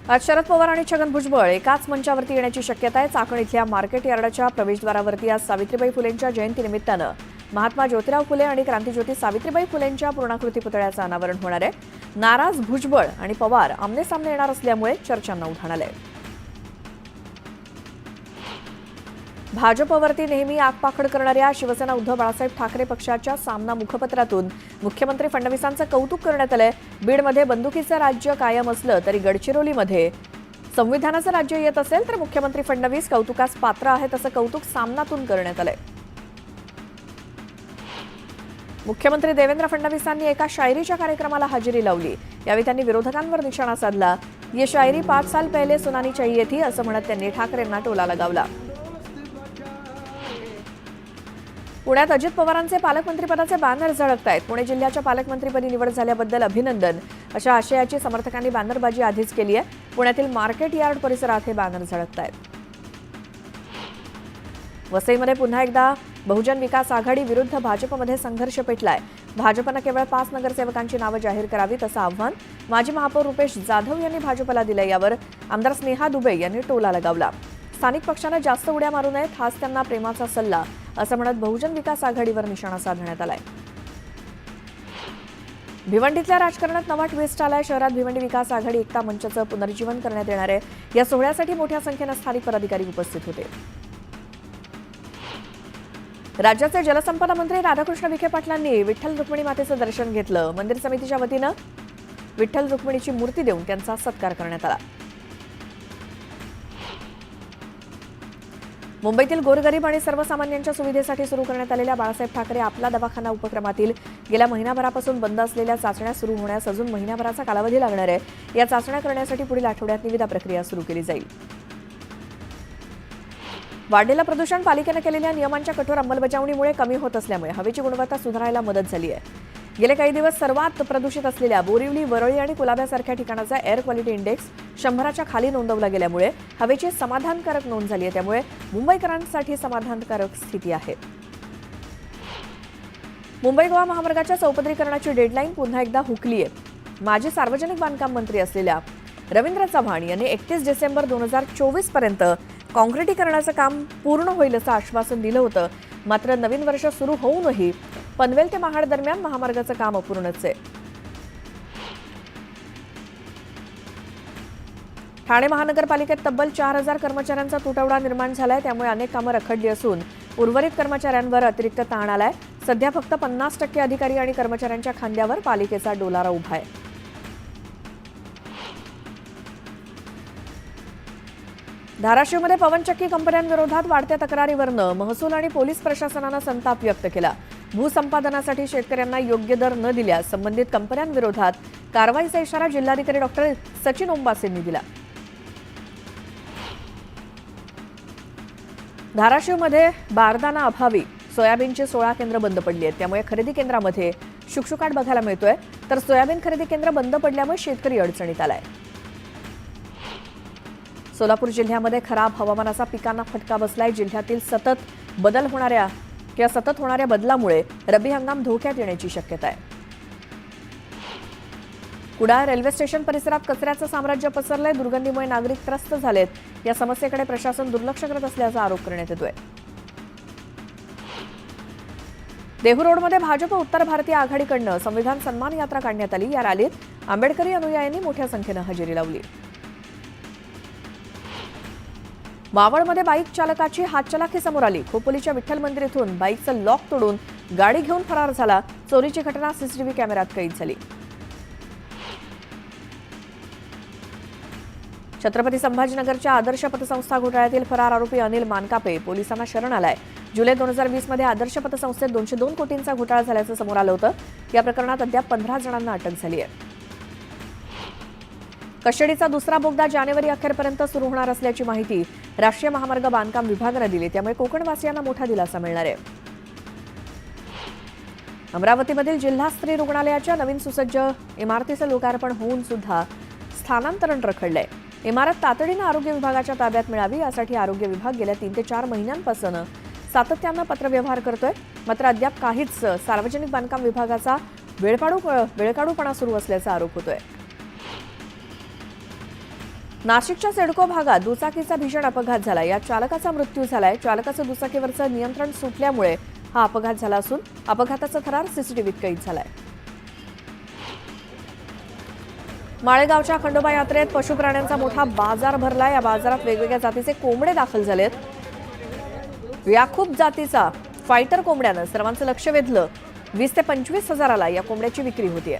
आज शरद पवार आणि छगन भुजबळ एकाच मंचावरती येण्याची शक्यता आहे। चाकण इथल्या मार्केट यार्डाच्या प्रवेशद्वारावरती आज सावित्रीबाई फुलेंच्या जयंतीनिमित्तानं महात्मा ज्योतिराव फुले आणि क्रांतिज्योती सावित्रीबाई फुलेंच्या पूर्णाकृती पुतळ्याचं अनावरण होणार आहे। नाराज भुजबळ आणि पवार आमनेसामने येणार असल्यामुळे चर्चांना उधाण आलंय। भाजपवरती नेहमी आगपाखड करणाऱ्या शिवसेना उद्धव बाळासाहेब ठाकरे पक्षाच्या सामना मुखपत्रातून मुख्यमंत्री फडणवीसांचं कौतुक करण्यात आलंय। बीडमध्ये बंदुकीचं राज्य कायम असलं तरी गडचिरोलीमध्ये संविधानाचं राज्य येत असेल तर मुख्यमंत्री फडणवीस कौतुकास पात्र आहेत असं कौतुक सामनातून करण्यात आलंय। मुख्यमंत्री देवेंद्र फडणवीसांनी एका शायरीच्या कार्यक्रमाला हजेरी लावली। यावेळी त्यांनी विरोधकांवर निशाणा साधला। ये शायरी 5 साल पहले सुनानी चाहिए थी असं म्हणत त्यांनी ठाकरेंना टोला लगावला। पुण्यात अजित पवारांचे पालकमंत्रीपदाचे बॅनर झळकतायत। पुणे जिल्ह्याच्या पालकमंत्रीपदी निवड झाल्याबद्दल अभिनंदन अशा आशयाची समर्थकांनी बॅनरबाजी आधीच केली आहे। पुण्यातील मार्केट यार्ड परिसरात हे बॅनर झळकतायत। वसईमध्ये पुन्हा एकदा बहुजन विकास आघाडी विरुद्ध भाजपमध्ये संघर्ष पेटलाय। भाजपनं केवळ 5 नगरसेवकांची नावं जाहीर करावीत असं आव्हान माजी महापौर रुपेश जाधव यांनी भाजपला दिलं। यावर आमदार स्नेहा दुबे यांनी टोला लगावला। स्थानिक पक्षांना जास्त उड्या मारू नयेत हाच त्यांना प्रेमाचा सल्ला असं म्हणत बहुजन विकास आघाडीवर निशाणा साधण्यात आलाय। भिवंडीतल्या राजकारणात नवा ट्विस्ट आलाय। शहरात भिवंडी विकास आघाडी एकता मंचाचं पुनर्जीवन करण्यात येणार आहे। या सोहळ्यासाठी मोठ्या संख्येनं स्थानिक पदाधिकारी उपस्थित होते। राज्याचे जलसंपदा मंत्री राधाकृष्ण विखे पाटलांनी विठ्ठल रुक्मिणी मातेचं दर्शन घेतलं। मंदिर समितीच्या वतीनं विठ्ठल रुक्मिणीची मूर्ती देऊन त्यांचा सत्कार करण्यात आला। मुंबईतील गोरगरीब आणि सर्वसामान्यांच्या सुविधेसाठी सुरू करण्यात आलेल्या बाळासाहेब ठाकरे आपला दवाखाना उपक्रमातील गेल्या महिनाभरापासून बंद असलेल्या चाचण्या सुरू होण्यास अजून महिनाभराचा कालावधी लागणार आहे। या चाचण्या करण्यासाठी पुढील आठवड्यात निविदा प्रक्रिया सुरू केली जाईल। वाढलेलं प्रदूषण पालिकेनं केलेल्या नियमांच्या कठोर अंमलबजावणीमुळे कमी होत असल्यामुळे हवेची गुणवत्ता सुधारायला मदत झाली आहे। गेले काही दिवस सर्वात प्रदूषित असलेल्या बोरिवली, वरळी आणि कुलाब्यासारख्या ठिकाणाचा एअर क्वालिटी इंडेक्स 100च्या खाली नोंदवला गेल्यामुळे हवेची समाधानकारक नोंद झाली आहे। त्यामुळे मुंबईकरांसाठी समाधानकारक स्थिती आहे। मुंबई गोवा महामार्गाच्या चौपदरीकरणाची डेडलाईन पुन्हा एकदा हुकली आहे। माजी सार्वजनिक बांधकाम मंत्री असलेल्या रवींद्र चव्हाण यांनी 31 डिसेंबर 2024 पर्यंत काँक्रिटीकरणाचं काम पूर्ण होईल असं आश्वासन दिलं होतं। मात्र नवीन वर्ष सुरू होऊनही पनवेल ते महाड दरम्यान महामार्गाचं काम अपूर्णच आहे। ठाणे महानगरपालिकेत तब्बल 4000 कर्मचाऱ्यांचा तुटवडा निर्माण झालाय। त्यामुळे अनेक कामं रखडली असून उर्वरित कर्मचाऱ्यांवर अतिरिक्त ताण आलाय। सध्या फक्त 50% अधिकारी आणि कर्मचाऱ्यांच्या खांद्यावर पालिकेचा डोलारा उभा आहे। धाराशिवमध्ये पवनचक्की कंपन्यांविरोधात वाढत्या तक्रारीवरनं महसूल आणि पोलीस प्रशासनानं संताप व्यक्त केला। भूसंपादनासाठी शेतकऱ्यांना योग्य दर न दिल्यास संबंधित कंपन्यांविरोधात कारवाईचा इशारा जिल्हाधिकारी डॉक्टर सचिन ओंबासेंनी दिला। धाराशिवमध्ये बारदाना अभावी सोयाबीनची 16 केंद्र बंद पडली आहेत। त्यामुळे खरेदी केंद्रामध्ये शुकशुकाट बघायला मिळतोय। तर सोयाबीन खरेदी केंद्र बंद पडल्यामुळे शेतकरी अडचणीत आलाय। सोलापूर जिल्ह्यामध्ये खराब हवामानाचा पिकांना फटका बसलाय। जिल्ह्यातील सतत होणाऱ्या बदलामुळे रब्बी हंगाम धोक्यात येण्याची शक्यता आहे। कुडाळ रेल्वे स्टेशन परिसरात कचऱ्याचं साम्राज्य पसरलंय। दुर्गंधीमुळे नागरिक त्रस्त झालेत। या समस्येकडे प्रशासन दुर्लक्ष करत असल्याचा आरोप करण्यात येतोय। देहू रोडमध्ये भाजप उत्तर भारतीय आघाडीकडनं संविधान सन्मान यात्रा काढण्यात आली। या रॅलीत आंबेडकरी अनुयायांनी मोठ्या संख्येनं हजेरी लावली। मावळमध्ये बाईक चालकाची हातचलाखी समोर आली। खोपोलीच्या विठ्ठल मंदिर इथून बाईकचं लॉक तोडून गाडी घेऊन फरार झाला। चोरीची घटना सीसीटीव्ही कॅमेऱ्यात कैद झाली। छत्रपती संभाजीनगरच्या आदर्श पतसंस्था घोटाळ्यातील फरार आरोपी अनिल मानकापे पोलिसांना शरण आलाय। जुलै 2020 मध्ये आदर्श पतसंस्थेत 202 कोटींचा घोटाळा झाल्याचं समोर आलं होतं। या प्रकरणात अद्याप 15 जणांना अटक झाली आहे। कशेडीचा दुसरा बोगदा जानेवारी अखेरपर्यंत सुरू होणार असल्याची माहिती राष्ट्रीय महामार्ग बांधकाम विभागानं दिली। त्यामुळे कोकणवासियांना मोठा दिलासा मिळणार आहे। अमरावतीमधील जिल्हा स्त्री रुग्णालयाच्या नवीन सुसज्ज इमारतीचं लोकार्पण होऊन सुद्धा स्थानांतरण रखडलंय। इमारत तातडीनं आरोग्य विभागाच्या ताब्यात मिळावी यासाठी आरोग्य विभाग गेल्या 3 ते 4 महिन्यांपासून सातत्यानं पत्रव्यवहार करतोय। मात्र अद्याप काहीच सार्वजनिक बांधकाम विभागाचा वेळकाढूपणा सुरू असल्याचा आरोप होतोय। नाशिकच्या सिडको भागात दुचाकीचा भीषण अपघात झाला. या चालकाचा मृत्यू झालाय. चालकाचं दुचाकीवरचं नियंत्रण सुटल्यामुळे हा अपघात झाला असून अपघाताचा थरार सीसीटीव्हीत कैद झालाय. माळेगावच्या खंडोबा यात्रेत पशुप्राण्यांचा मोठा बाजार भरला. या बाजारात वेगवेगळ्या जातीचे कोंबडे दाखल झालेत. याकूब जातीचा फायटर कोंबड्यानं सर्वांचं लक्ष वेधलं. 20 ते 25 हजाराला या कोंबड्याची विक्री होतीये.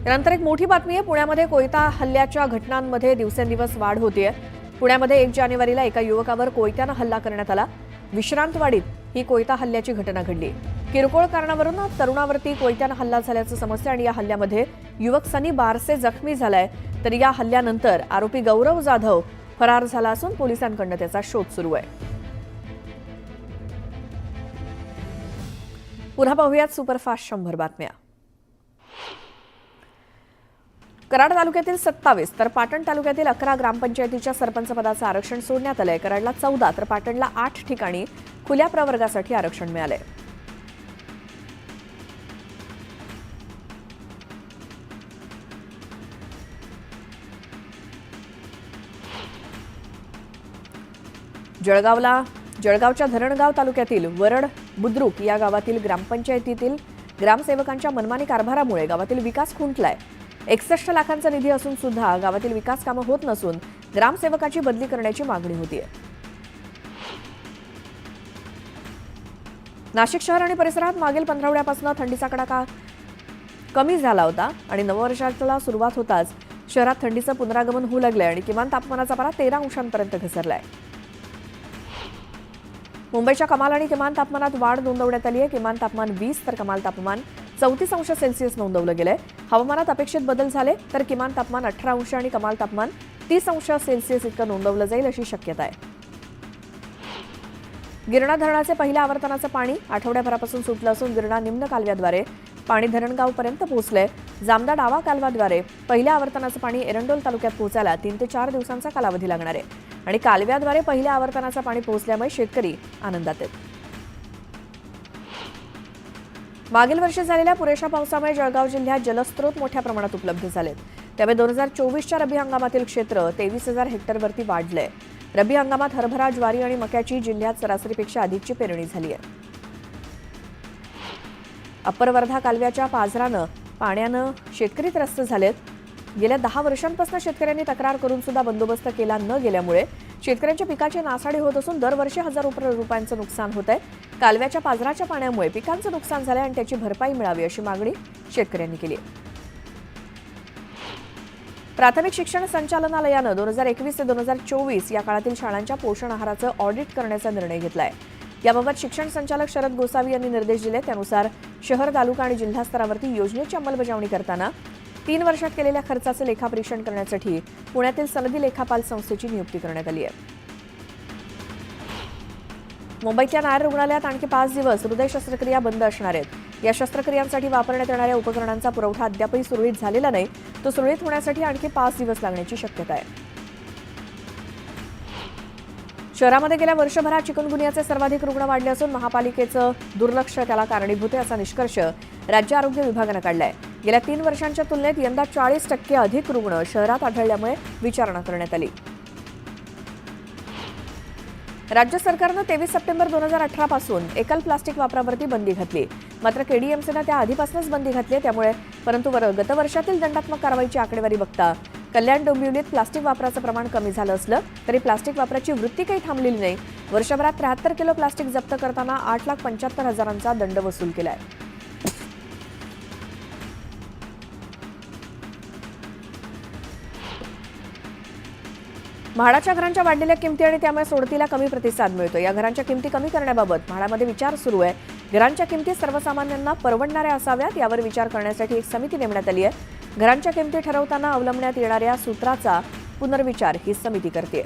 त्यानंतर एक मोठी बातमी आहे. पुण्यामध्ये कोयता हल्ल्याच्या घटनांमध्ये दिवसेंदिवस वाढ होतीये. पुण्यामध्ये 1 जानेवारीला एका युवकावर कोयत्यानं हल्ला करण्यात आला. विश्रांतवाडीत ही कोयता हल्ल्याची घटना घडली. किरकोळ कारणावरून तरुणावरती कोयत्यानं हल्ला झाल्याचं समजतं आणि या हल्ल्यामध्ये युवक सनी बारसे जखमी झालाय. तर या हल्ल्यानंतर आरोपी गौरव जाधव फरार झाला असून पोलिसांकडून त्याचा शोध सुरू आहे. पुन्हा पाहूयात सुपरफास्ट 100 बातम्या. कराड तालुक्यातील 27 तर पाटण तालुक्यातील 11 ग्रामपंचायतीच्या सरपंच पदाचं आरक्षण सोडण्यात आलंय. कराडला 14 तर पाटणला 8 ठिकाणी खुल्या प्रवर्गासाठी आरक्षण मिळालंय. जळगावच्या धरणगाव तालुक्यातील वरड बुद्रुक या गावातील ग्रामपंचायतीतील ग्रामसेवकांच्या मनमानी कारभारामुळे गावातील विकास खुंटलाय. 61 लाखांचा निधी असून सुद्धा गावातील विकास कामं होत नसून ग्रामसेवकाची बदली करण्याची मागणी होतीये. नाशिक शहर आणि परिसरात मागील 15 आठवड्यापासून थंडीचा कडाका कमी झाला होता आणि नववर्षाला सुरुवात होताच शहरात थंडीचं पुनरागमन होऊ लागलंय आणि किमान तापमानाचा पारा 13 अंशांपर्यंत घसरलाय. मुंबईच्या कमाल आणि किमान तापमानात वाढ नोंदवण्यात आली आहे. किमान तापमान 20 तर कमाल तापमान 34 अंश सेल्सिअस नोंदवलं गेलंय. हवामानात अपेक्षित बदल झाले तर किमान तापमान 18 अंश आणि कमाल तापमान 30 अंश सेल्सिअस इतकं नोंदवलं जाईल अशी शक्यता आहे. गिरणा धरणाचे पहिल्या आवर्तनाचं पाणी आठवड्याभरापासून सुटलं असून गिरणा निम्न कालव्याद्वारे पाणी धरणगावपर्यंत पोहोचलंय. जामदा डावा कालव्याद्वारे पहिल्या आवर्तनाचं पाणी एरंडोल तालुक्यात पोहोचायला 3 ते 4 दिवसांचा कालावधी लागणार आहे आणि कालव्याद्वारे पहिल्या आवर्तनाचं पाणी पोहोचल्यामुळे शेतकरी आनंदात आहेत. मागील वर्षी झालेल्या पुरेशा पावसामुळे जळगाव जिल्ह्यात जलस्रोत मोठ्या प्रमाणात उपलब्ध झालेत. त्यामुळे 2024च्या रब्बी हंगामातील क्षेत्र 23,000 हेक्टरवरती वाढलंय. रब्बी हंगामात हरभरा, ज्वारी आणि मक्याची जिल्ह्यात सरासरीपेक्षा अधिकची पेरणी झाली आहे. अप्पर वर्धा कालव्याच्या पाण्यानं शेतकरी त्रस्त झालेत. गेल्या 10 वर्षांपासून शेतकऱ्यांनी तक्रार करून सुद्धा बंदोबस्त केला न गेल्यामुळे शेतकऱ्यांच्या पिकाची नासाडी होत असून दरवर्षी हजारो रुपयांचं नुकसान होत आहे. कालव्याच्या पाझराच्या पाण्यामुळे पिकांचं नुकसान झालंय आणि त्याची भरपाई मिळावी अशी मागणी शेतकऱ्यांनी केली आहे. प्राथमिक शिक्षण संचालनालयानं 2021 ते 2024 या काळातील शाळांच्या पोषण आहाराचं ऑडिट करण्याचा निर्णय घेतलाय. याबाबत शिक्षण संचालक शरद गोसावी यांनी निर्देश दिले. त्यानुसार शहर, तालुका आणि जिल्हा स्तरावरती योजनेची अंमलबजावणी करताना 3 वर्षात केलेल्या खर्चाचं लेखापरीक्षण करण्यासाठी पुण्यातील सनदी लेखापाल संस्थेची नियुक्ती करण्यात आली आहे. मुंबईतल्या नायर रुग्णालयात आणखी 5 दिवस हृदय शस्त्रक्रिया बंद असणार आहेत. या शस्त्रक्रियांसाठी वापरण्यात येणाऱ्या उपकरणांचा पुरवठा अद्यापही सुरळीत झालेला नाही. तो सुरळीत होण्यासाठी आणखी 5 दिवस लागण्याची शक्यता आहे. शहरामध्ये गेल्या वर्षभरात चिकनगुनियाचे सर्वाधिक रुग्ण वाढले असून महापालिकेचं दुर्लक्ष त्याला कारणीभूत आहे असा निष्कर्ष राज्य आरोग्य विभागानं काढलाय. गेल्या 3 वर्षांच्या तुलनेत यंदा 40% अधिक रुग्ण शहरात आढळल्यामुळे विचारणा करण्यात आली. राज्य सरकारनं 23 सप्टेंबर 2018 पासून एकल प्लास्टिक वापरावरती बंदी घातली. मात्र केडीएमसीनं त्या आधीपासूनच बंदी घातली आहे. परंतु गतवर्षातील दंडात्मक कारवाईची आकडेवारी बघता कल्याण डोंबिवलीत प्लास्टिक वापराचं प्रमाण कमी झालं असलं तरी प्लास्टिक वापराची वृत्ती काही थांबलेली नाही. वर्षभरात 73 किलो प्लास्टिक जप्त करताना 8,75,000चा दंड वसूल केलाय. म्हाडाच्या घरांच्या वाढलेल्या किमती आणि त्यामुळे सोडतीला कमी प्रतिसाद मिळतो. या घरांच्या किमती कमी करण्याबाबत म्हाडामध्ये विचार सुरू आहे. घरांच्या किमती सर्वसामान्यांना परवडणाऱ्या असाव्यात यावर विचार करण्यासाठी एक समिती नेमण्यात आली आहे. घरांच्या किमती ठरवताना अवलंबण्यात येणाऱ्या सूत्राचा पुनर्विचार ही समिती करते.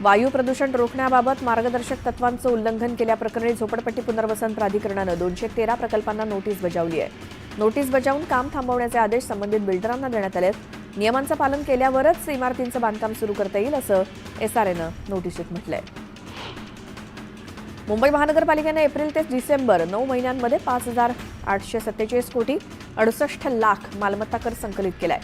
वायू प्रदूषण रोखण्याबाबत मार्गदर्शक तत्वांचं उल्लंघन केल्याप्रकरणी झोपडपट्टी पुनर्वसन प्राधिकरणानं 213 प्रकल्पांना नोटीस बजावली आहे. नोटीस बजावून काम थांबवण्याचे आदेश संबंधित बिल्डरांना देण्यात आले. नियमांचं पालन केल्यावरच इमारतींचं बांधकाम सुरू करता येईल असं SRAनं नोटीसीत म्हटलंय. मुंबई महानगरपालिकेने एप्रिल ते डिसेंबर 9 महिन्यांमध्ये 5,847 कोटी 68 लाख मालमत्ता कर संकलित केलाय.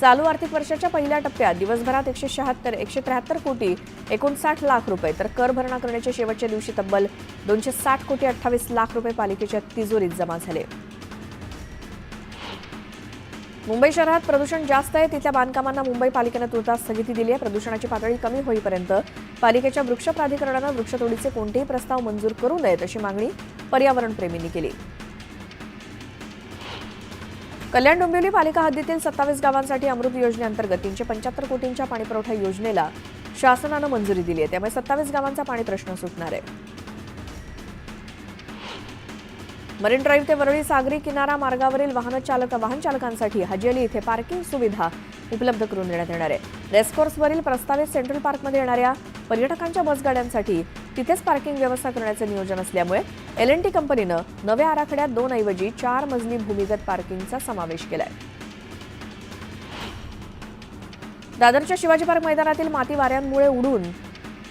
चालू आर्थिक वर्षाच्या पहिल्या टप्प्यात दिवसभरात 173 कोटी 59 लाख रुपये तर कर भरणा करण्याच्या शेवटच्या दिवशी तब्बल 260 कोटी 28 लाख रुपये पालिकेच्या तिजोरीत जमा झाले. मुंबई शहरात प्रदूषण जास्त आहे, तिथल्या बांधकामांना मुंबई पालिकेनं तुर्तास स्थगिती दिली आहे. प्रदूषणाची पातळी कमी होईपर्यंत पालिकेच्या वृक्ष प्राधिकरणानं वृक्षतोडीचे कोणतेही प्रस्ताव मंजूर करू नयेत अशी मागणी पर्यावरणप्रेमींनी केली. कल्याण डोंबिवली पालिका हद्दीतील 27 गावांसाठी अमृत योजनेअंतर्गत 375 कोटींच्या पाणीपुरवठा योजनेला शासनानं मंजुरी दिली आहे. त्यामुळे 27 गावांचा पाणी प्रश्न सुटणार आहे. मरीन ड्राईव्ह ते वरळी सागरी किनारा मार्गावरील वाहन चालकांसाठी हाजी अली इथे पार्किंग सुविधा उपलब्ध करून देण्यात येणार आहे. रेसकोर्सवरील प्रस्तावित सेंट्रल पार्कमध्ये येणाऱ्या पर्यटकांच्या बसगाड्यांसाठी तिथेच पार्किंग व्यवस्था करण्याचं नियोजन असल्यामुळे L&T कंपनीनं नव्या आराखड्यात 2 ऐवजी 4 मजली भूमिगत पार्किंगचा समावेश केलाय. दादरच्या शिवाजी पार्क मैदानातील माती वाऱ्यांमुळे उडून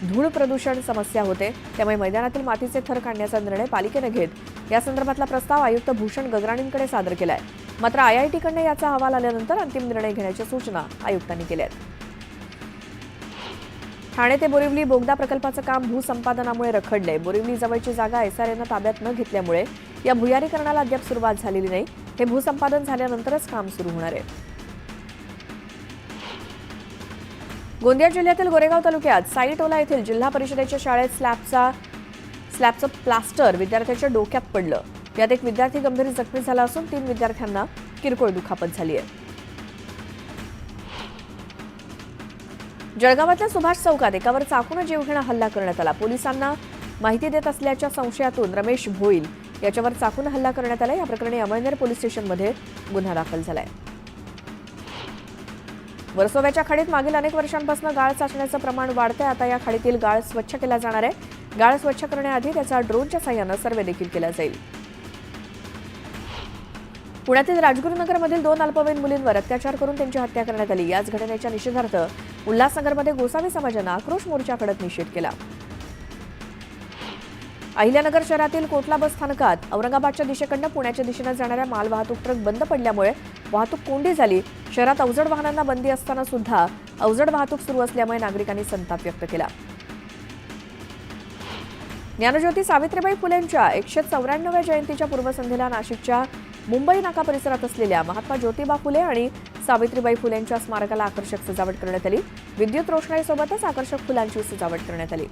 धूळ प्रदूषण समस्या होते. त्यामुळे मैदानातील मातीचे थर काढण्याचा निर्णय पालिकेने घेत या संदर्भातला प्रस्ताव आयुक्त भूषण गगराणींकडे सादर केलाय. मात्र IIT-कडनं याचा अहवाल आल्यानंतर अंतिम निर्णय घेण्याच्या सूचना आयुक्तांनी केल्या आहेत. ठाणे ते बोरिवली बोगदा प्रकल्पाचं काम भूसंपादनामुळे रखडलंय. बोरिवली जवळची जागा SRAनं ताब्यात न घेतल्यामुळे या भूयारीकरणाला अद्याप सुरुवात झालेली नाही. हे भूसंपादन झाल्यानंतरच काम सुरू होणार आहे. गोंदिया जिल्ह्यातील गोरेगाव तालुक्यात साईटोला येथील जिल्हा परिषदेच्या शाळेत स्लॅबचं प्लास्टर विद्यार्थ्याच्या डोक्यात पडलं. यात एक विद्यार्थी गंभीर जखमी झाला असून 3 विद्यार्थ्यांना किरकोळ दुखापत झाली आहे. जळगावातल्या सुभाष चौकात एकावर चाकूने जीवघेणा हल्ला करण्यात आला. पोलिसांना माहिती देत असल्याच्या संशयातून रमेश भोईल याच्यावर चाकूने हल्ला करण्यात आला. या प्रकरणी अमळनेर पोलीस स्टेशनमध्ये गुन्हा दाखल झालाय. वर्सोव्याच्या खाडीत मागील अनेक वर्षांपासून गाळ साचण्याचं प्रमाण वाढतंय. आता या खाडीतील गाळ स्वच्छ केला जाणार आहे. गाळ स्वच्छ करण्याआधी त्याचा ड्रोनच्या साहाय्यानं सर्वे देखील केला जाईल. पुण्यातील राजगुरुनगरमधील 2 अल्पवयीन मुलींवर अत्याचार करून त्यांची हत्या करण्यात आली. याच घटनेच्या निषेधार्थ उल्हासनगरमध्ये गोसावी समाजानं आक्रोश मोर्चा काढत निषेध केला. अहिल्यानगर शहरातील कोटला बस स्थानकात औरंगाबादच्या दिशेकडनं पुण्याच्या दिशेनं जाणाऱ्या मालवाहतूक ट्रक बंद पडल्यामुळे वाहतूक कोंडी झाली. शहरात अवजड वाहनांना बंदी असताना सुद्धा अवजड वाहतूक सुरू असल्यामुळे नागरिकांनी संताप व्यक्त केला. ज्ञानज्योती सावित्रीबाई फुलेंच्या 194व्या जयंतीच्या पूर्वसंध्येला नाशिकच्या मुंबई नाका परिसरात असलेल्या महात्मा ज्योतिबा फुले आणि सावित्रीबाई फुलेंच्या स्मारकाला आकर्षक सजावट करण्यात आली. विद्युत रोषणाईसोबतच आकर्षक फुलांची सजावट करण्यात आली.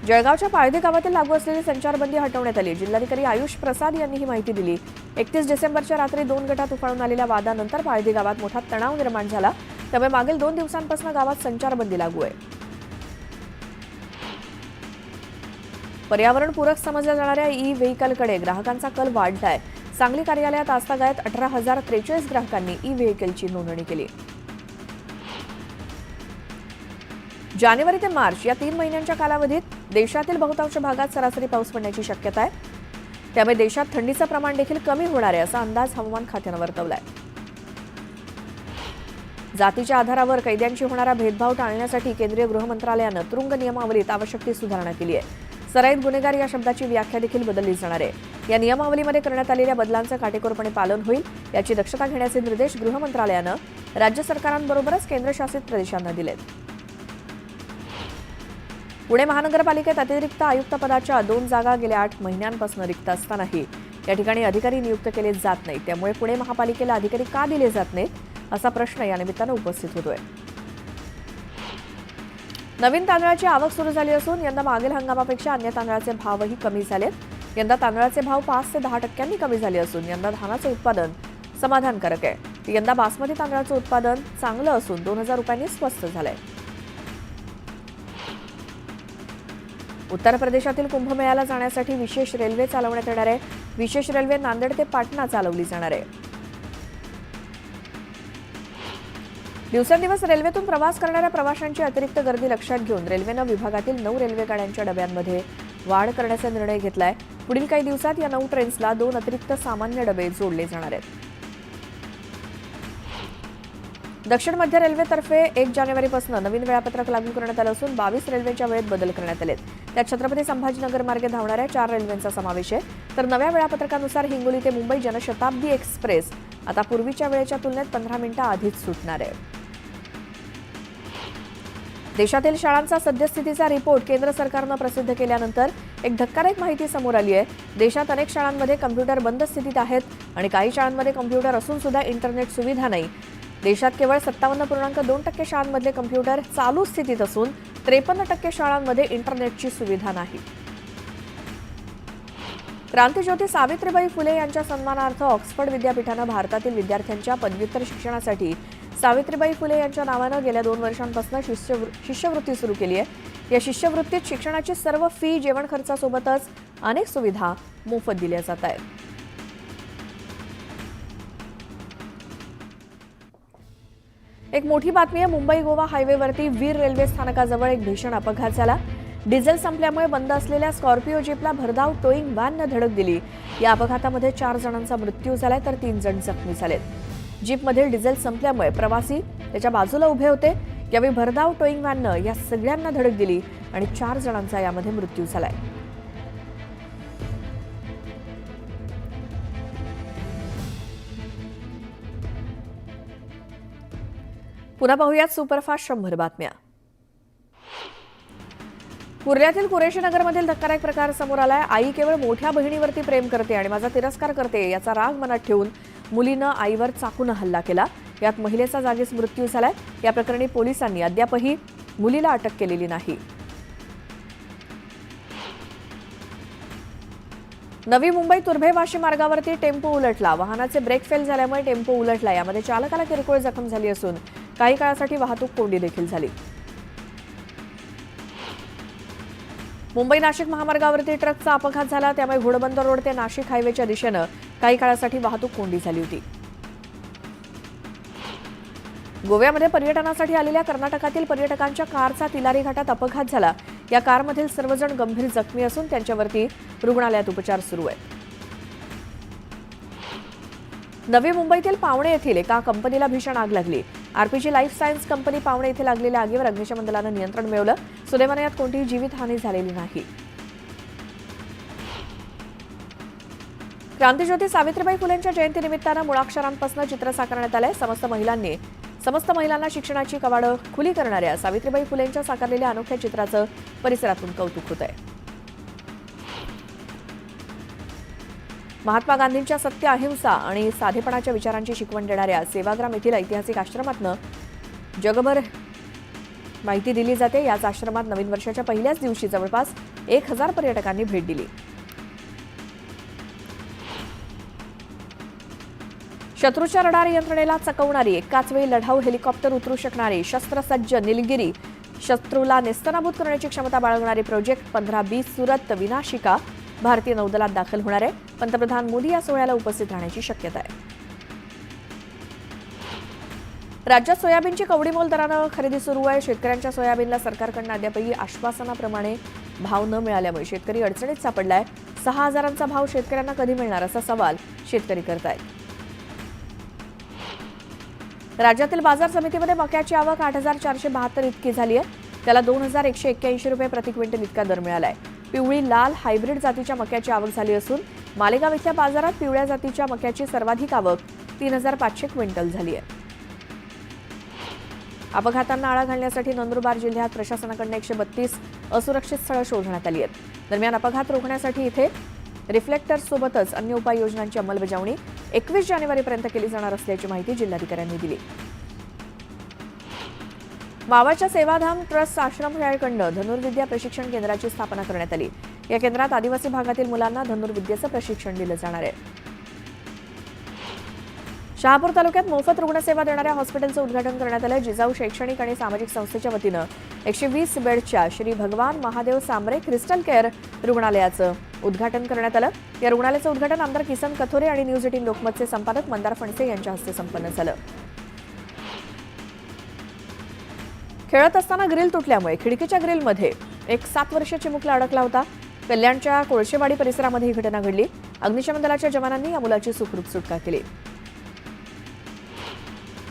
जळगावच्या पाळधी गावातील लागू असलेली संचारबंदी हटवण्यात आली. जिल्हाधिकारी आयुष प्रसाद यांनी ही माहिती दिली. 31 डिसेंबरच्या रात्री 2 गटात उफाळून आलेल्या वादानंतर पाळधी गावात मोठा तणाव निर्माण झाला. त्यामुळे मागील 2 दिवसांपासून गावात संचारबंदी लागू आहे. पर्यावरणपूरक समजल्या जाणाऱ्या ई-व्हेकलकडे ग्राहकांचा कल वाढलाय. सांगली कार्यालयात आजतागायत 18,043 ग्राहकांनी ई-व्हेकलची नोंदणी केली. जानेवारी ते मार्च या 3 महिन्यांच्या कालावधीत देशातील बहुतांश भागात सरासरी पाऊस पडण्याची शक्यता आहे. त्यामुळे देशात थंडीचं प्रमाण देखील कमी होणार आहे असा अंदाज हवामान खात्यानं वर्तवलाय. जातीच्या आधारावर कैद्यांशी होणारा भेदभाव टाळण्यासाठी केंद्रीय गृह मंत्रालयानं तुरुंग नियमावलीत आवश्यक ती सुधारणा केली आहे. सराईत गुन्हेगार या शब्दाची व्याख्या देखील बदलली जाणार आहे. या नियमावलीमध्ये करण्यात आलेल्या बदलांचं काटेकोरपणे पालन होईल याची दक्षता घेण्याचे निर्देश गृह मंत्रालयानं राज्य सरकारांबरोबरच केंद्रशासित प्रदेशांना दिलेत. पुणे महानगरपालिकेत अतिरिक्त आयुक्त पदाच्या 2 जागा गेल्या 8 महिन्यांपासून रिक्त असतानाही या ठिकाणी अधिकारी नियुक्त केले जात नाहीत. त्यामुळे पुणे महापालिकेला अधिकारी का दिले जात नाहीत असा प्रश्न या निमित्तानं उपस्थित होतोय. नवीन तांदळाची आवक सुरू झाली असून यंदा मागील हंगामापेक्षा अन्य तांदळाचे भावही कमी झालेत. यंदा तांदळाचे भाव 5 ते 10% कमी झाले असून यंदा धानाचं उत्पादन समाधानकारक आहे. यंदा बासमती तांदळाचं उत्पादन चांगलं असून 2,000 रुपयांनी स्वस्त झालंय. उत्तर प्रदेशातील कुंभमेळ्याला जाण्यासाठी विशेष रेल्वे चालवण्यात येणार आहे. विशेष रेल्वे नांदेड ते पाटणा चालवली जाणार आहे. दिवसेंदिवस रेल्वेतून प्रवास करणाऱ्या प्रवाशांची अतिरिक्त गर्दी लक्षात घेऊन रेल्वेनं विभागातील 9 रेल्वे गाड्यांच्या डब्यांमध्ये वाढ करण्याचा निर्णय घेतलाय. पुढील काही दिवसात या 9 ट्रेन्सला 2 अतिरिक्त सामान्य डबे जोडले जाणार आहेत. दक्षिण मध्य रेल्वेतर्फे 1 जानेवारीपासून नवीन वेळापत्रक लागू करण्यात आलं असून 22 रेल्वेच्या वेळेत बदल करण्यात आलेत. त्यात छत्रपती संभाजीनगर मार्गे धावणाऱ्या 4 रेल्वेंचा समावेश आहे. तर नव्या वेळापत्रकानुसार हिंगोली ते मुंबई जनशताब्दी एक्सप्रेस आता पूर्वीच्या वेळेच्या तुलनेत 15 मिनिटं आधीच सुटणार आहे. देशातील शाळांचा सद्यस्थितीचा रिपोर्ट केंद्र सरकारनं प्रसिद्ध केल्यानंतर एक धक्कादायक माहिती समोर आली आहे. देशात अनेक शाळांमध्ये कम्प्युटर बंद स्थितीत आहेत आणि काही शाळांमध्ये कम्प्युटर असून सुद्धा इंटरनेट सुविधा नाही. देशात केवळ 57.2% शाळांमधले कम्प्युटर चालू स्थितीत असून 53% शाळांमध्ये इंटरनेटची सुविधा नाही. क्रांतिज्योती सावित्रीबाई फुले यांच्या सन्मानार्थ ऑक्सफर्ड विद्यापीठानं भारतातील विद्यार्थ्यांच्या पदव्युत्तर शिक्षणासाठी सावित्रीबाई फुले यांच्या नावानं गेल्या 2 वर्षांपासून शिष्यवृत्ती सुरू केली आहे. या शिष्यवृत्तीत शिक्षणाची सर्व फी, जेवण खर्चासोबतच अनेक सुविधा मोफत दिल्या जात आहेत. एक मोठी बातमी आहे. मुंबई गोवा हायवेवरती वीर रेल्वे स्थानकाजवळ एक भीषण अपघात झाला. डिझेल संपल्यामुळे बंद असलेल्या स्कॉर्पिओ जीपला भरधाव टोईंग व्हॅननं धडक दिली. या अपघातामध्ये 4 जणांचा मृत्यू झालाय तर 3 जण जखमी झालेत. जीपमधील डिझेल संपल्यामुळे प्रवासी त्याच्या बाजूला उभे होते. यावेळी भरधाव टोईंग व्हॅननं या सगळ्यांना धडक दिली आणि 4 जणांचा यामध्ये मृत्यू झालाय. पुन्हा पाहूयात सुपरफास्ट 100 बातम्या. कुर्ल्यातील कुरेशी नगरमधील धक्कादायक प्रकार समोर आलाय. आई केवळ मोठ्या बहिणीवरती प्रेम करते आणि माझा तिरस्कार करते याचा राग मनात ठेवून मुलीनं आईवर चाकून हल्ला केला. यात महिलेचा जागीच मृत्यू झालाय. या प्रकरणी पोलिसांनी अद्यापही मुलीला अटक केलेली नाही. नवी मुंबई तुर्भे वाशी मार्गावरती टेम्पो उलटला. वाहनाचे ब्रेक फेल झाल्यामुळे टेम्पो उलटला. यामध्ये चालकाला किरकोळ जखम झाली असून काही काळासाठी वाहतूक कोंडी देखील झाली. मुंबई नाशिक महामार्गावरती ट्रकचा अपघात झाला. त्यामुळे घोडबंदर रोड ते नाशिक हायवेच्या दिशेनं काही काळासाठी वाहतूक कोंडी झाली होती. गोव्यामध्ये पर्यटनासाठी आलेल्या कर्नाटकातील पर्यटकांच्या कारचा तिलारी घाटात अपघात झाला. या कारमधील सर्वजण गंभीर जखमी असून त्यांच्यावरती रुग्णालयात उपचार सुरू आहेत. नवी मुंबईतील पावणे येथील एका कंपनीला भीषण आग लागली. आरपीजी लाईफ सायन्स कंपनी पावणे येथे लागलेल्या आगीवर अग्निशमन दलानं नियंत्रण मिळवलं. सुदैवाने यात कोणतीही जीवितहानी झालेली नाही. क्रांतिज्योती सावित्रीबाई फुलेंच्या जयंतीनिमित्तानं मुळाक्षरांपासून चित्र साकारण्यात आलंय. समस्त महिलांना शिक्षणाची कवाडं खुली करणाऱ्या सावित्रीबाई फुलेंच्या साकारलेल्या अनोख्या चित्राचं परिसरातून कौतुक होत आहे. महात्मा गांधींच्या सत्य, अहिंसा आणि साधेपणाच्या विचारांची शिकवण देणाऱ्या सेवाग्राम येथील ऐतिहासिक आश्रमातनं जगभर माहिती दिली जाते. याच आश्रमात नवीन वर्षाच्या पहिल्याच दिवशी जवळपास 1000 पर्यटकांनी भेट दिली. शत्रूच्या रडार यंत्रणेला चकवणारी, एकाच वेळी लढाऊ हेलिकॉप्टर उतरू शकणारी शस्त्रसज्ज निलगिरी, शत्रूला नेस्तनाबूत करण्याची क्षमता बाळगणारी प्रोजेक्ट 15B सुरत विनाशिका भारतीय नौदलात दाखल होणार आहे. पंतप्रधान मोदी या सोहळ्याला उपस्थित राहण्याची शक्यता आहे. राज्यात सोयाबीनची कवडीमोल दरानं खरेदी सुरू आहे. शेतकऱ्यांच्या सोयाबीनला सरकारकडून अद्यापही आश्वासनाप्रमाणे भाव न मिळाल्यामुळे शेतकरी अडचणीत सापडलाय. 6000चा भाव शेतकऱ्यांना कधी मिळणार असा सवाल शेतकरी करतायत. राज्यातील बाजार समितीमध्ये मक्याची आवक 8472 इतकी झाली आहे. त्याला 2181 रुपये प्रति क्विंटल इतका दर मिळालाय. पिवळी लाल हायब्रिड जातीच्या मक्याची आवक झाली असून मालेगाव इथल्या बाजारात पिवळ्या जातीच्या मक्याची सर्वाधिक आवक 3500 क्विंटल झाली आहे. अपघातांना आळा घालण्यासाठी नंदुरबार जिल्ह्यात प्रशासनाकडून 132 असुरक्षित स्थळं शोधण्यात आली आहेत. दरम्यान अपघात रोखण्यासाठी इथे रिफ्लेक्टर्ससोबतच अन्य उपाययोजनांची अंमलबजावणी 21 जानेवारीपर्यंत केली जाणार असल्याची माहिती जिल्हाधिकाऱ्यांनी दिली. मावाच्या सेवाधाम ट्रस्ट आश्रमशाळेकडून धनुर्विद्या प्रशिक्षण केंद्राची स्थापना करण्यात आली. या केंद्रात आदिवासी भागातील मुलांना धनुर्विद्येचं प्रशिक्षण दिलं जाणार आहे. शहापूर तालुक्यात मोफत रुग्णसेवा देणाऱ्या हॉस्पिटलचं उद्घाटन करण्यात आलं. जिजाऊ शैक्षणिक आणि सामाजिक संस्थेच्या वतीनं 120 बेडच्या श्री भगवान महादेव सांबरे क्रिस्टल केअर रुग्णालयाचं उद्घाटन करण्यात आलं. या रुग्णालयाचं उद्घाटन आमदार किसन कथोरे आणि न्यूज 18 लोकमतचे संपादक मंदार फणसे यांच्या हस्ते संपन्न झालं. खेळत असताना ग्रिल तुटल्यामुळे खिडकीच्या ग्रिलमध्ये एक 7 वर्षीय चिमुकला अडकला होता. कल्याणच्या कोळशेवाडी परिसरामध्ये ही घटना घडली. अग्निशमन दलाच्या जवानांनी या मुलाची सुखरूप सुटका केली.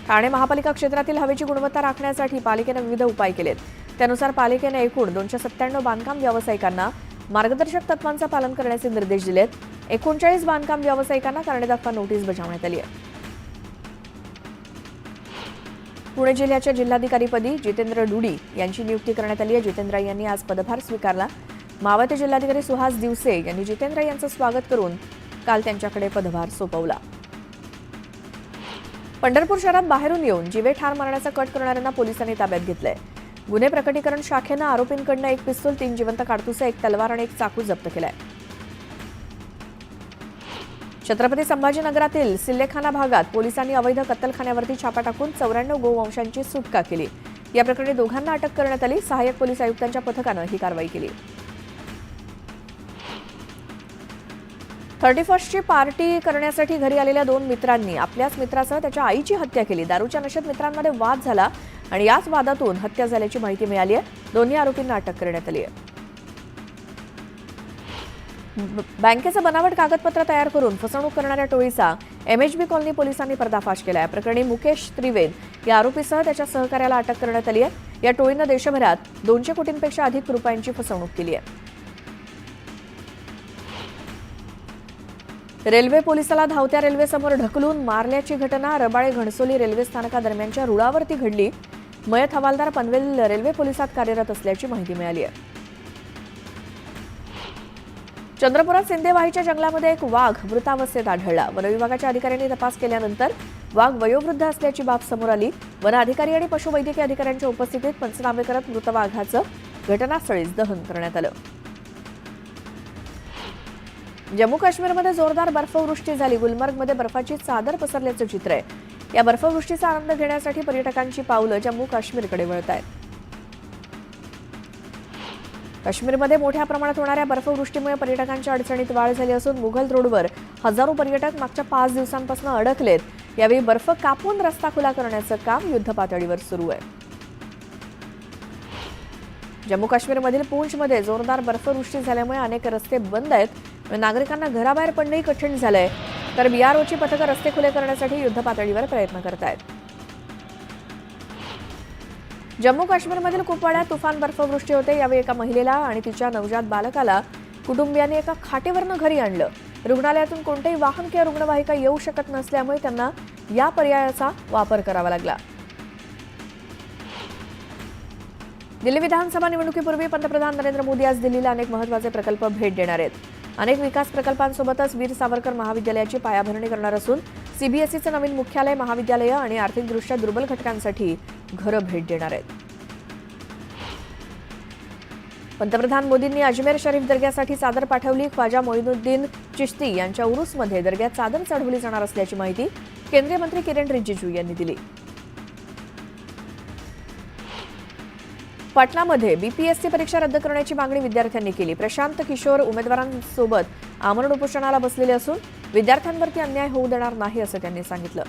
ठाणे महापालिका क्षेत्रातील हवेची गुणवत्ता राखण्यासाठी पालिकेने विविध उपाय केलेत. त्यानुसार पालिकेने एकूण 297 बांधकाम व्यावसायिकांना मार्गदर्शक तत्वांचं पालन करण्याचे निर्देश दिलेत. 39 बांधकाम व्यावसायिकांना कारणे नोटीस बजावण्यात आली आहे. पुणे जिल्ह्याच्या जिल्हाधिकारीपदी जितेंद्र डुडी यांची नियुक्ती करण्यात आली आहे. जितेंद्र यांनी आज पदभार स्वीकारला. मावळते जिल्हाधिकारी सुहास दिवसे यांनी जितेंद्र यांचं स्वागत करून काल त्यांच्याकडे पदभार सोपवला. पंढरपूर शहरात बाहेरून येऊन जीवे ठार मारण्याचा कट करणाऱ्यांना पोलिसांनी ताब्यात घेतलंय. गुन्हे प्रकटीकरण शाखेनं आरोपींकडून एक पिस्तूल, 3 जिवंत काडतुसं, 1 तलवार आणि 1 चाकू जप्त केलाय. छत्रपती संभाजीनगरातील सिल्लेखाना भागात पोलिसांनी अवैध कत्तलखान्यावरती छापा टाकून 94 गोवंशांची सुटका केली. या प्रकरणी दोघांना अटक करण्यात आली. सहाय्यक पोलीस आयुक्तांच्या पथकानं ही कारवाई केली. 31st पार्टी करण्यासाठी घरी आलेल्या 2 मित्रांनी आपल्याच मित्रासह त्याच्या आईची हत्या केली. दारूच्या नशेत मित्रांमध्ये वाद झाला आणि याच वादातून हत्या झाल्याची माहिती मिळाली आहे. दोन्ही आरोपींना अटक करण्यात आली आहे. बँकेचं बनावट कागदपत्र तयार करून फसवणूक करणाऱ्या टोळीचा MHB कॉलनी पोलिसांनी पर्दाफाश केला आहे. प्रकरणी मुकेश त्रिवेद या आरोपीसह त्याच्या सहकार्याला अटक करण्यात आली आहे. या टोळीनं देशभरात 200 कोटींपेक्षा अधिक रुपयांची फसवणूक केली आहे. रेल्वे पोलिसाला धावत्या रेल्वेसमोर ढकलून मारल्याची घटना रबाळे घणसोली रेल्वे स्थानकादरम्यानच्या रुळावरती घडली. मयत हवालदार पनवेल रेल्वे पोलिसात कार्यरत असल्याची माहिती मिळाली आहे. चंद्रपुरात सिंदेवाहीच्या जंगलामध्ये एक वाघ मृतावस्थेत आढळला. वनविभागाच्या अधिकाऱ्यांनी तपास केल्यानंतर वाघ वयोवृद्ध असल्याची बाब समोर आली. वन अधिकारी आणि पशुवैद्यकीय अधिकाऱ्यांच्या उपस्थितीत पंचनामे करत मृत वाघाचं घटनास्थळीच दहन करण्यात आलं. जम्मू काश्मीरमध्ये जोरदार बर्फवृष्टी झाली. गुलमर्गमध्ये बर्फाची चादर पसरल्याचं चित्र आहे. या बर्फवृष्टीचा आनंद घेण्यासाठी पर्यटकांची पावलं जम्मू काश्मीरकडे वळत आहेत. काश्मीरमध्ये मोठ्या प्रमाणात होणाऱ्या बर्फवृष्टीमुळे पर्यटकांच्या अडचणीत वाढ झाली असून मुघल रोडवर हजारो पर्यटक मागच्या 5 दिवसांपासून अडकलेत. यावेळी बर्फ कापून रस्ता खुला करण्याचं काम युद्धपातळीवर सुरू आहे. जम्मू काश्मीरमधील पूंछमध्ये जोरदार बर्फवृष्टी झाल्यामुळे अनेक रस्ते बंद आहेत. नागरिकांना घराबाहेर पडणंही कठीण झालंय. तर BROची पथकं रस्ते खुले करण्यासाठी युद्धपातळीवर प्रयत्न करत आहेत. जम्मू काश्मीरमधील कुपवाड्यात तुफान बर्फवृष्टी होते. यावेळी एका महिलेला आणि तिच्या नवजात बालकाला कुटुंबियांनी एका खाटेवरनं घरी आणलं. रुग्णालयातून कोणतेही वाहन किंवा रुग्णवाहिका येऊ शकत नसल्यामुळे त्यांना या पर्यायाचा वापर करावा लागला. दिल्ली विधानसभा निवडणुकीपूर्वी पंतप्रधान नरेंद्र मोदी आज दिल्लीला अनेक महत्त्वाचे प्रकल्प भेट देणार आहेत. अनेक विकास प्रकल्पांसोबतच वीर सावरकर महाविद्यालयाची पायाभरणी करणार असून CBSEचं नवीन मुख्यालय, महाविद्यालयं आणि आर्थिकदृष्ट्या दुर्बल घटकांसाठी घरं भेट देणार आहेत. पंतप्रधान मोदींनी अजमेर शरीफ दर्ग्यासाठी चादर पाठवली. ख्वाजा मोइनुद्दीन चिश्ती यांच्या उरूसमध्ये दर्ग्यात चादर चढवली जाणार असल्याची माहिती केंद्रीय मंत्री किरण रिजिजू यांनी दिली. पाटणामध्ये BPSC परीक्षा रद्द करण्याची मागणी विद्यार्थ्यांनी केली. प्रशांत किशोर उमेदवारांसोबत आमरण उपोषणाला बसलेले असून विद्यार्थ्यांवरती अन्याय होऊ देणार नाही असं त्यांनी सांगितलं.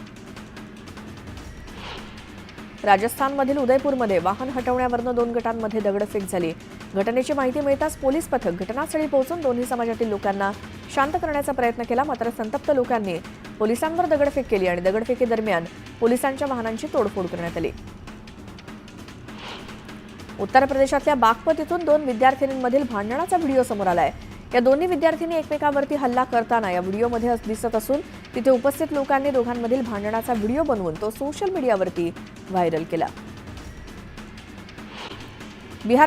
राजस्थानमधील उदयपूरमध्ये वाहन हटवण्यावरून 2 गटांमध्ये दगडफेक झाली. घटनेची माहिती मिळताच पोलीस पथक घटनास्थळी पोहोचून दोन्ही समाजातील लोकांना शांत करण्याचा प्रयत्न केला. मात्र संतप्त लोकांनी पोलिसांवर दगडफेक केली आणि दगडफेकीदरम्यान पोलिसांच्या वाहनांची तोडफोड करण्यात आली. उत्तर प्रदेशातल्या बागपत इथून 2 विद्यार्थिनींमधील भांडणाचा व्हिडिओ समोर आलाय. या दोन्ही विद्यार्थिनी एकमेकांवरती हल्ला करताना या व्हिडिओमध्ये दिसत असून तिथे उपस्थित लोकांनी दोघांमधील भांडणाचा व्हिडिओ बनवून तो सोशल मीडियावरती व्हायरल केला. बिहार